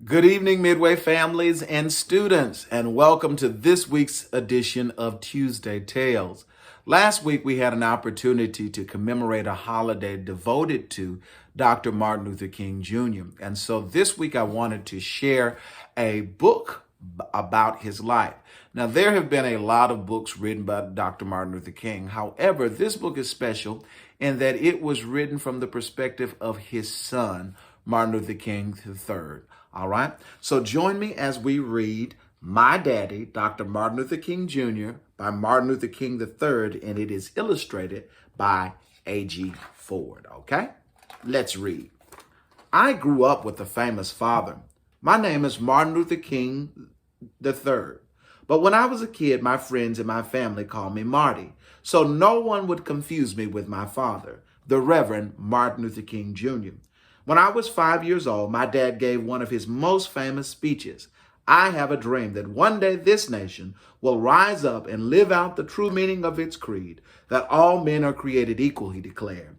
Good evening, Midway families and students, and welcome to this week's edition of Tuesday Tales. Last week, we had an opportunity to commemorate a holiday devoted to Dr. Martin Luther King Jr. And so this week, I wanted to share a book about his life. Now, there have been a lot of books written by Dr. Martin Luther King. However, this book is special in that it was written from the perspective of his son, Martin Luther King III. All right. So join me as we read My Daddy, Dr. Martin Luther King Jr. by Martin Luther King III, and it is illustrated by A.G. Ford. Okay. Let's read. I grew up with a famous father. My name is Martin Luther King III. But when I was a kid, my friends and my family called me Marty. So no one would confuse me with my father, the Reverend Martin Luther King Jr. When I was 5 years old, my dad gave one of his most famous speeches. I have a dream that one day this nation will rise up and live out the true meaning of its creed, that all men are created equal, he declared.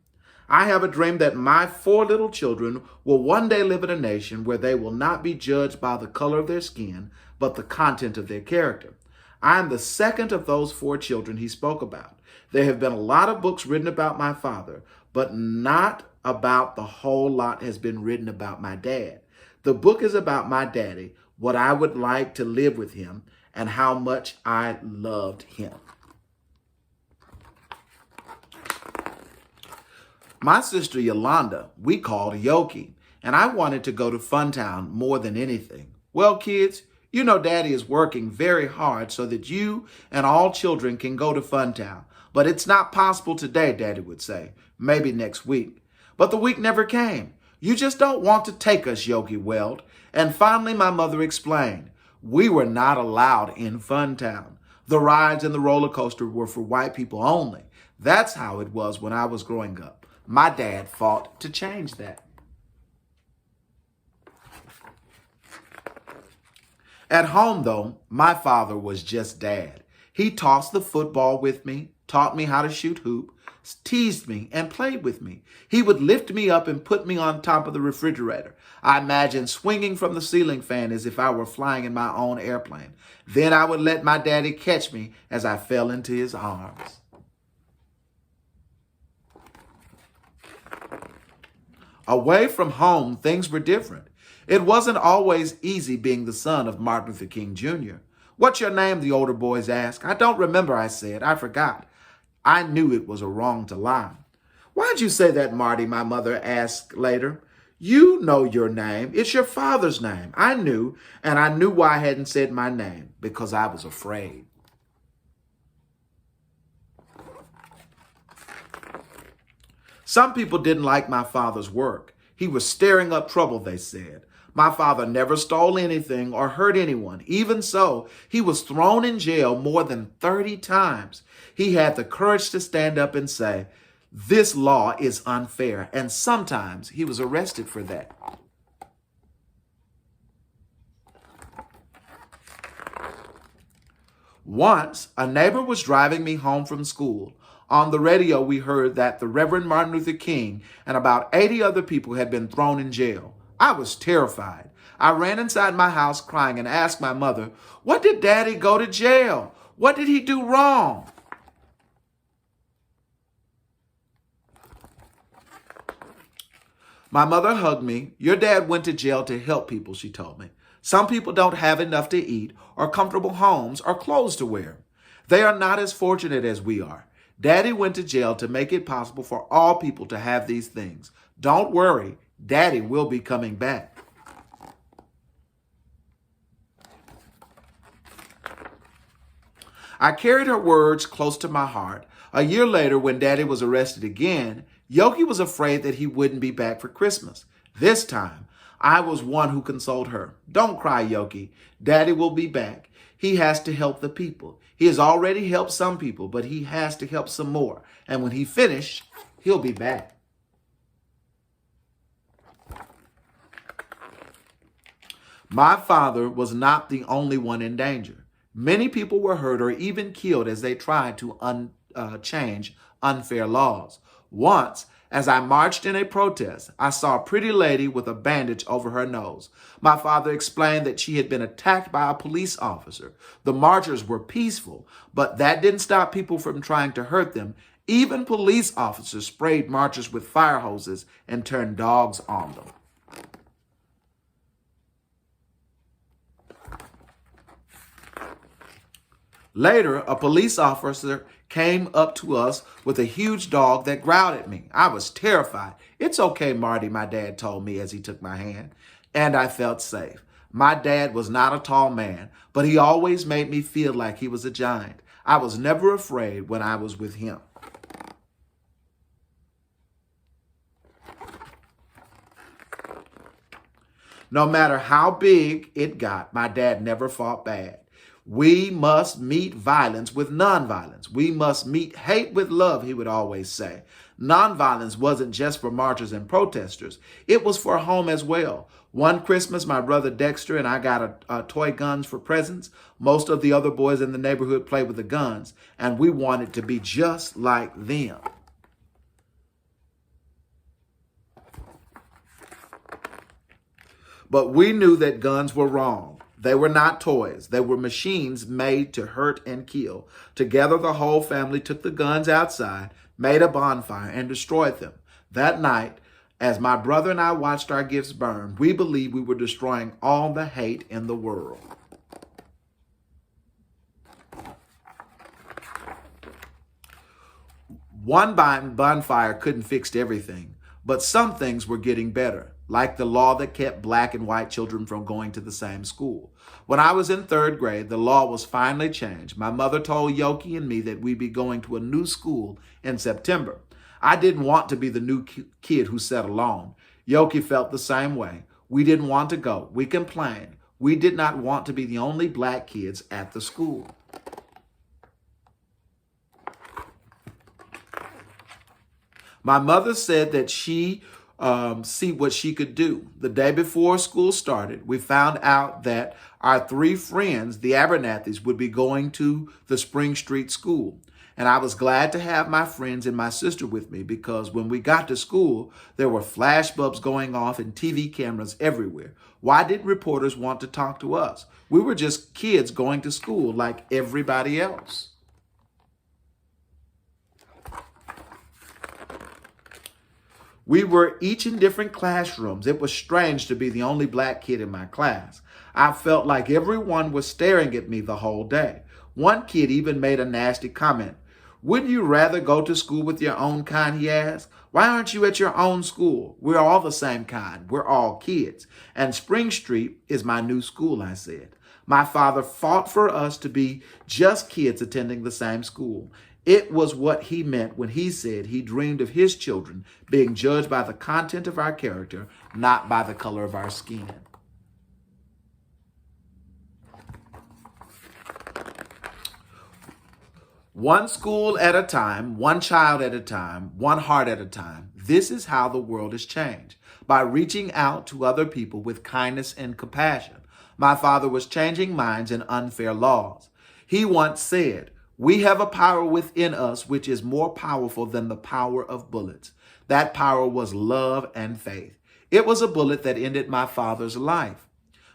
I have a dream that my 4 little children will one day live in a nation where they will not be judged by the color of their skin, but the content of their character. I am the second of those 4 children he spoke about. There have been a lot of books written about my father, but not about the whole lot has been written about my dad. The book is about my daddy, what I would like to live with him, and how much I loved him. My sister Yolanda, we called Yoki, and I wanted to go to Funtown more than anything. Well, kids, you know Daddy is working very hard so that you and all children can go to Funtown. But it's not possible today, Daddy would say. Maybe next week. But the week never came. You just don't want to take us, Yogi wailed. And finally, my mother explained. We were not allowed in Funtown. The rides and the roller coaster were for white people only. That's how it was when I was growing up. My dad fought to change that. At home, though, my father was just Dad. He tossed the football with me, taught me how to shoot hoop, teased me, and played with me. He would lift me up and put me on top of the refrigerator. I imagined swinging from the ceiling fan as if I were flying in my own airplane. Then I would let my daddy catch me as I fell into his arms. Away from home, things were different. It wasn't always easy being the son of Martin Luther King Jr. What's your name? The older boys asked. I don't remember, I said. I forgot. I knew it was a wrong to lie. Why'd you say that, Marty? My mother asked later. You know your name. It's your father's name. I knew, and I knew why I hadn't said my name, because I was afraid. Some people didn't like my father's work. He was stirring up trouble, they said. My father never stole anything or hurt anyone. Even so, he was thrown in jail more than 30 times. He had the courage to stand up and say, this law is unfair. And sometimes he was arrested for that. Once, a neighbor was driving me home from school. On the radio, we heard that the Reverend Martin Luther King and about 80 other people had been thrown in jail. I was terrified. I ran inside my house crying and asked my mother, what did Daddy go to jail? What did he do wrong? My mother hugged me. Your dad went to jail to help people, she told me. Some people don't have enough to eat or comfortable homes or clothes to wear. They are not as fortunate as we are. Daddy went to jail to make it possible for all people to have these things. Don't worry, Daddy will be coming back. I carried her words close to my heart. A year later, when Daddy was arrested again, Yoki was afraid that he wouldn't be back for Christmas. This time, I was one who consoled her. Don't cry, Yoki. Daddy will be back. He has to help the people. He has already helped some people, but he has to help some more. And when he finishes, he'll be back. My father was not the only one in danger. Many people were hurt or even killed as they tried to change unfair laws. Once, As I marched in a protest, I saw a pretty lady with a bandage over her nose. My father explained that she had been attacked by a police officer. The marchers were peaceful, but that didn't stop people from trying to hurt them. Even police officers sprayed marchers with fire hoses and turned dogs on them. Later, a police officer came up to us with a huge dog that growled at me. I was terrified. "It's okay, Marty," my dad told me as he took my hand, and I felt safe. My dad was not a tall man, but he always made me feel like he was a giant. I was never afraid when I was with him. No matter how big it got, my dad never fought bad. We must meet violence with nonviolence. We must meet hate with love, he would always say. Nonviolence wasn't just for marchers and protesters. It was for home as well. One Christmas, my brother Dexter and I got a toy guns for presents. Most of the other boys in the neighborhood played with the guns, and we wanted to be just like them. But we knew that guns were wrong. They were not toys. They were machines made to hurt and kill. Together, the whole family took the guns outside, made a bonfire, and destroyed them. That night, as my brother and I watched our gifts burn, we believed we were destroying all the hate in the world. One bonfire couldn't fix everything, but some things were getting better, like the law that kept black and white children from going to the same school. When I was in 3rd grade, the law was finally changed. My mother told Yoki and me that we'd be going to a new school in September. I didn't want to be the new kid who sat alone. Yoki felt the same way. We didn't want to go. We complained. We did not want to be the only black kids at the school. My mother said that she see what she could do. The day before school started, we found out that our 3 friends, the Abernathys, would be going to the Spring Street School. And I was glad to have my friends and my sister with me because when we got to school, there were flash bulbs going off and TV cameras everywhere. Why did reporters want to talk to us? We were just kids going to school like everybody else. We were each in different classrooms. It was strange to be the only black kid in my class. I felt like everyone was staring at me the whole day. One kid even made a nasty comment. "Wouldn't you rather go to school with your own kind?" he asked. "Why aren't you at your own school? We're all the same kind. We're all kids. And Spring Street is my new school," I said. My father fought for us to be just kids attending the same school. It was what he meant when he said he dreamed of his children being judged by the content of our character, not by the color of our skin. One school at a time, one child at a time, one heart at a time. This is how the world is changed, by reaching out to other people with kindness and compassion. My father was changing minds and unfair laws. He once said, "We have a power within us which is more powerful than the power of bullets." That power was love and faith. It was a bullet that ended my father's life.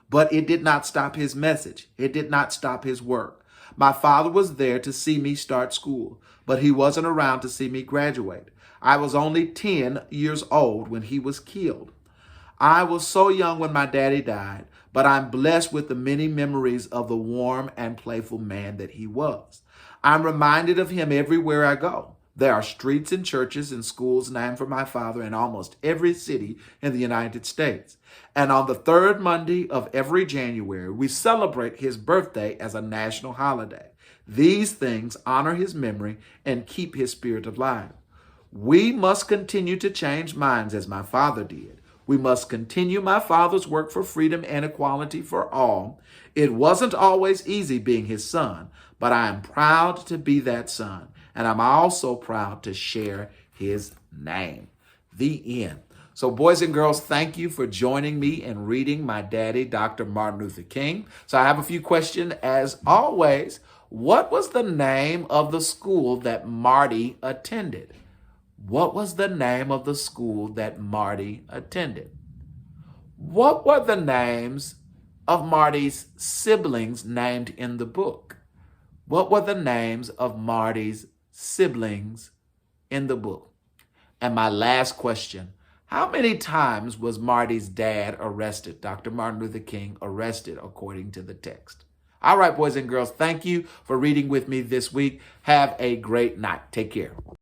But it did not stop his message. It did not stop his work. My father was there to see me start school, but he wasn't around to see me graduate. I was only 10 years old when he was killed. I was so young when my daddy died, but I'm blessed with the many memories of the warm and playful man that he was. I'm reminded of him everywhere I go. There are streets and churches and schools named for my father in almost every city in the United States. And on the 3rd Monday of every January, we celebrate his birthday as a national holiday. These things honor his memory and keep his spirit alive. We must continue to change minds as my father did. We must continue my father's work for freedom and equality for all. It wasn't always easy being his son, but I am proud to be that son. And I'm also proud to share his name. The end. So boys and girls, thank you for joining me in reading my daddy, Dr. Martin Luther King. So I have a few questions as always. What was the name of the school that Marty attended? What was the name of the school that Marty attended? What were the names of Marty's siblings named in the book? What were the names of Marty's siblings in the book? And my last question, how many times was Marty's dad arrested? Dr. Martin Luther King arrested according to the text. All right, boys and girls, thank you for reading with me this week. Have a great night. Take care.